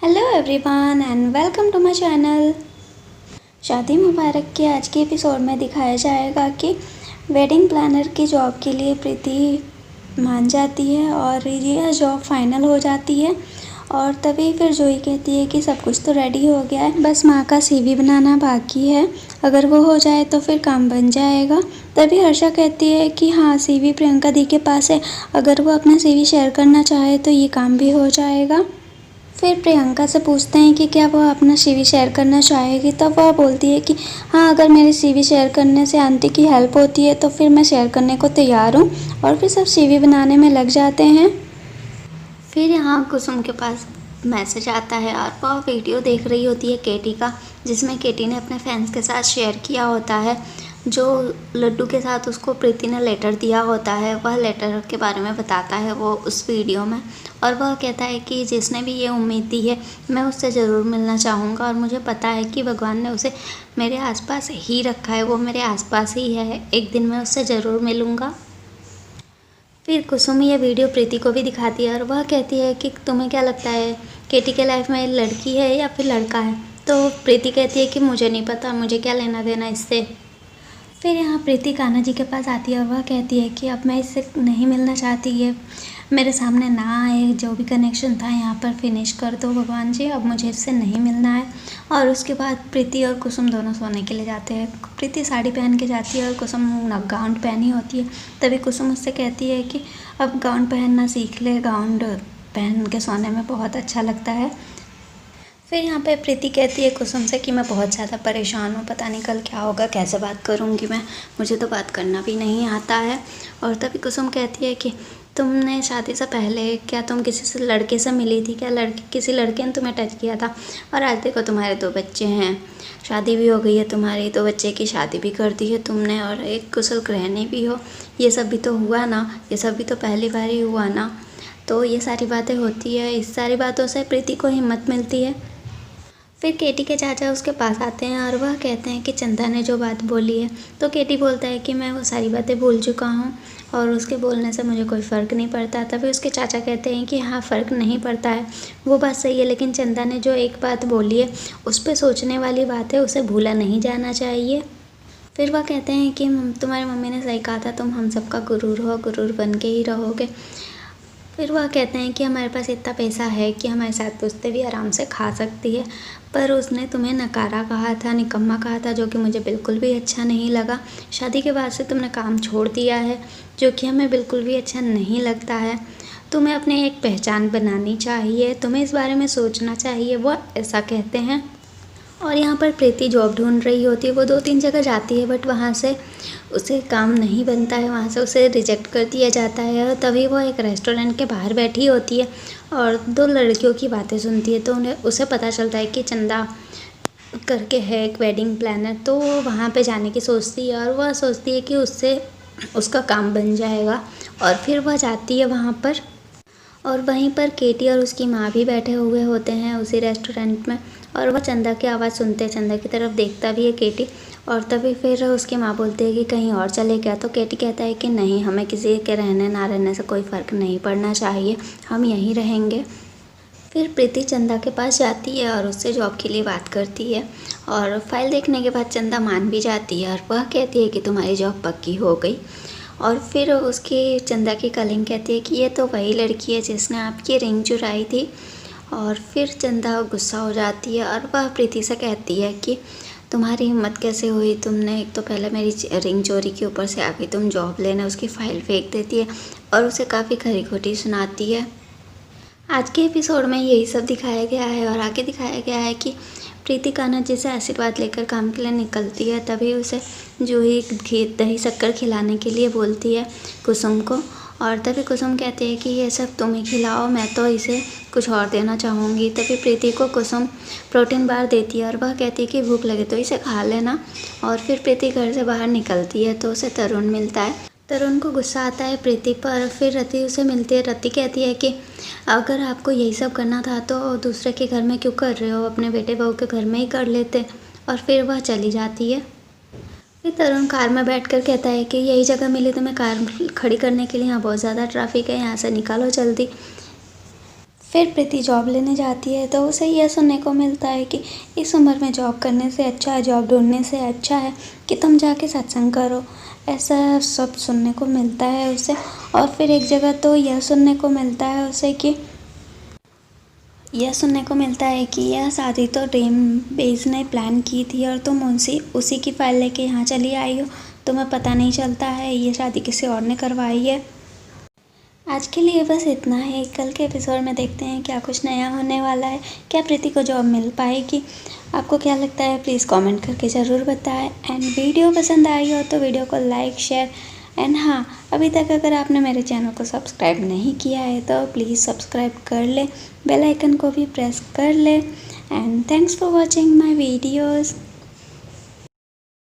Hello everyone and welcome to my channel. शादी मुबारक के आज के एपिसोड में दिखाया जाएगा कि वेडिंग प्लानर की जॉब के लिए प्रीति मान जाती है और यह जॉब फाइनल हो जाती है। और तभी फिर जोई कहती है कि सब कुछ तो रेडी हो गया है, बस माँ का सीवी बनाना बाकी है, अगर वो हो जाए तो फिर काम बन जाएगा। तभी हर्षा कहती है कि हाँ, सीवी प्रियंका दी के पास है, अगर वो अपना सीवी शेयर करना चाहे तो ये काम भी हो जाएगा। फिर प्रियंका से पूछते हैं कि क्या वह अपना सीवी शेयर करना चाहेगी, तब वह बोलती है कि हाँ, अगर मेरे सीवी शेयर करने से आंटी की हेल्प होती है तो फिर मैं शेयर करने को तैयार हूँ। और फिर सब सीवी बनाने में लग जाते हैं। फिर यहाँ कुसुम के पास मैसेज आता है और वह वीडियो देख रही होती है केटी का, जिसमें केटी ने अपने फैंस के साथ शेयर किया होता है, जो लड्डू के साथ उसको प्रीति ने लेटर दिया होता है। वह लेटर के बारे में बताता है वो उस वीडियो में, और वह कहता है कि जिसने भी ये उम्मीद दी है मैं उससे ज़रूर मिलना चाहूँगा, और मुझे पता है कि भगवान ने उसे मेरे आसपास ही रखा है, वो मेरे आसपास ही है, एक दिन मैं उससे ज़रूर मिलूँगा। फिर कुसुम ये वीडियो प्रीति को भी दिखाती है और वह कहती है कि तुम्हें क्या लगता है, केटी के लाइफ में लड़की है या फिर लड़का है? तो प्रीति कहती है कि मुझे नहीं पता, मुझे क्या लेना देना इससे। फिर यहाँ प्रीति कान्हा जी के पास आती है और वह कहती है कि अब मैं इससे नहीं मिलना चाहती, ये मेरे सामने ना आए, जो भी कनेक्शन था यहाँ पर फिनिश कर दो भगवान जी, अब मुझे इससे नहीं मिलना है। और उसके बाद प्रीति और कुसुम दोनों सोने के लिए जाते हैं। प्रीति साड़ी पहन के जाती है और कुसुम गाउन पहनी होती है। तभी कुसुम उससे कहती है कि अब गाउन पहनना सीख ले, गाउन पहन के सोने में बहुत अच्छा लगता है। फिर यहाँ पे प्रीति कहती है कुसुम से कि मैं बहुत ज़्यादा परेशान हूँ, पता नहीं कल क्या होगा, कैसे बात करूँगी मैं, मुझे तो बात करना भी नहीं आता है। और तभी कुसुम कहती है कि तुमने शादी से पहले क्या तुम किसी से लड़के से मिली थी क्या, किसी लड़के ने तुम्हें टच किया था? और आज देखो तुम्हारे 2 बच्चे हैं, शादी भी हो गई है तुम्हारी, 2 बच्चे की शादी भी कर दी है तुमने, और एक कुशल गृहिणी भी हो। ये सब भी तो हुआ ना, ये सब भी तो पहली बार ही हुआ ना। तो ये सारी बातें होती है, इस सारी बातों से प्रीति को हिम्मत मिलती है। फिर केटी के चाचा उसके पास आते हैं और वह कहते हैं कि चंदा ने जो बात बोली है, तो केटी बोलता है कि मैं वो सारी बातें भूल चुका हूँ और उसके बोलने से मुझे कोई फ़र्क नहीं पड़ता। तभी उसके चाचा कहते हैं कि हाँ, फ़र्क नहीं पड़ता है, वो बात सही है, लेकिन चंदा ने जो एक बात बोली है उस पर सोचने वाली बात है, उसे भूला नहीं जाना चाहिए। फिर वह कहते हैं कि तुम्हारी मम्मी ने सही कहा था, तुम हम सबका गुरूर हो, गुरूर बन के ही रहोगे। फिर वह कहते हैं कि हमारे पास इतना पैसा है कि हमारे साथ पूछते भी आराम से खा सकती है, पर उसने तुम्हें नकारा कहा था, निकम्मा कहा था, जो कि मुझे बिल्कुल भी अच्छा नहीं लगा। शादी के बाद से तुमने काम छोड़ दिया है, जो कि हमें बिल्कुल भी अच्छा नहीं लगता है। तुम्हें अपने एक पहचान बनानी चाहिए, तुम्हें इस बारे में सोचना चाहिए, वो ऐसा कहते हैं। और यहाँ पर प्रीति जॉब ढूंढ रही होती है, वो 2-3 जगह जाती है, बट वहाँ से उसे काम नहीं बनता है, वहाँ से उसे रिजेक्ट कर दिया जाता है। और तभी वो एक रेस्टोरेंट के बाहर बैठी होती है और 2 लड़कियों की बातें सुनती है, तो उसे पता चलता है कि चंदा करके है एक वेडिंग प्लानर, तो वो वहाँ पे जाने की सोचती है और वह सोचती है कि उससे उसका काम बन जाएगा। और फिर वह जाती है वहाँ पर, और वहीं पर केटी और उसकी माँ भी बैठे हुए होते हैं उसी रेस्टोरेंट में, और वह चंदा की आवाज़ सुनते हैं, चंदा की तरफ देखता भी है केटी। और तभी फिर उसकी माँ बोलती है कि कहीं और चले गया, तो केटी कहता है कि नहीं, हमें किसी के रहने ना रहने से कोई फ़र्क नहीं पड़ना चाहिए, हम यहीं रहेंगे। फिर प्रीति चंदा के पास जाती है और उससे जॉब के लिए बात करती है, और फाइल देखने के बाद चंदा मान भी जाती है और वह कहती है कि तुम्हारी जॉब पक्की हो गई। और फिर उसकी चंदा की कलिंग कहती है कि ये तो वही लड़की है जिसने आपकी रिंग चुराई थी। और फिर चंदा गुस्सा हो जाती है और वह प्रीति से कहती है कि तुम्हारी हिम्मत कैसे हुई, तुमने एक तो पहले मेरी रिंग चोरी के ऊपर से आके तुम जॉब लेने उसकी फ़ाइल फेंक देती है और उसे काफ़ी खरी खोटी सुनाती है। आज के एपिसोड में यही सब दिखाया गया है और आगे दिखाया गया है कि प्रीति कान्हा जी से आशीर्वाद लेकर काम के लिए निकलती है, तभी उसे जूही दही शक्कर खिलाने के लिए बोलती है कुसुम को। और तभी कुसुम कहती है कि ये सब तुम ही खिलाओ, मैं तो इसे कुछ और देना चाहूँगी। तभी प्रीति को कुसुम प्रोटीन बार देती है और वह कहती है कि भूख लगे तो इसे खा लेना। और फिर प्रीति घर से बाहर निकलती है तो उसे तरुण मिलता है। तरुण को गुस्सा आता है प्रीति पर। फिर रति उसे मिलती है, रति कहती है कि अगर आपको यही सब करना था तो दूसरे के घर में क्यों कर रहे हो, अपने बेटे बहू के घर में ही कर लेते। और फिर वह चली जाती है। फिर तरुण कार में बैठकर कहता है कि यही जगह मिली तुम्हें कार खड़ी करने के लिए, यहाँ बहुत ज़्यादा ट्रैफिक है, यहाँ से निकालो जल्दी। फिर प्रीति जॉब लेने जाती है तो उसे यह सुनने को मिलता है कि इस उम्र में जॉब करने से अच्छा है, जॉब ढूंढने से अच्छा है कि तुम जाके सत्संग करो। ऐसा सब सुनने को मिलता है उसे। और फिर एक जगह तो यह सुनने को मिलता है उसे कि यह शादी तो ड्रीम बेस ने प्लान की थी और तुम उसी की फाइल लेके यहाँ चली आई हो। तुम्हें पता नहीं चलता है ये शादी किसी और ने करवाई है। आज के लिए बस इतना ही। कल के एपिसोड में देखते हैं क्या कुछ नया होने वाला है, क्या प्रीति को जॉब मिल पाएगी। आपको क्या लगता है प्लीज़ कमेंट करके ज़रूर बताएं। एंड वीडियो पसंद आई हो तो वीडियो को लाइक शेयर एंड हाँ, अभी तक अगर आपने मेरे चैनल को सब्सक्राइब नहीं किया है तो प्लीज़ सब्सक्राइब कर ले, बेल आइकन को भी प्रेस कर ले। And thanks for watching my videos.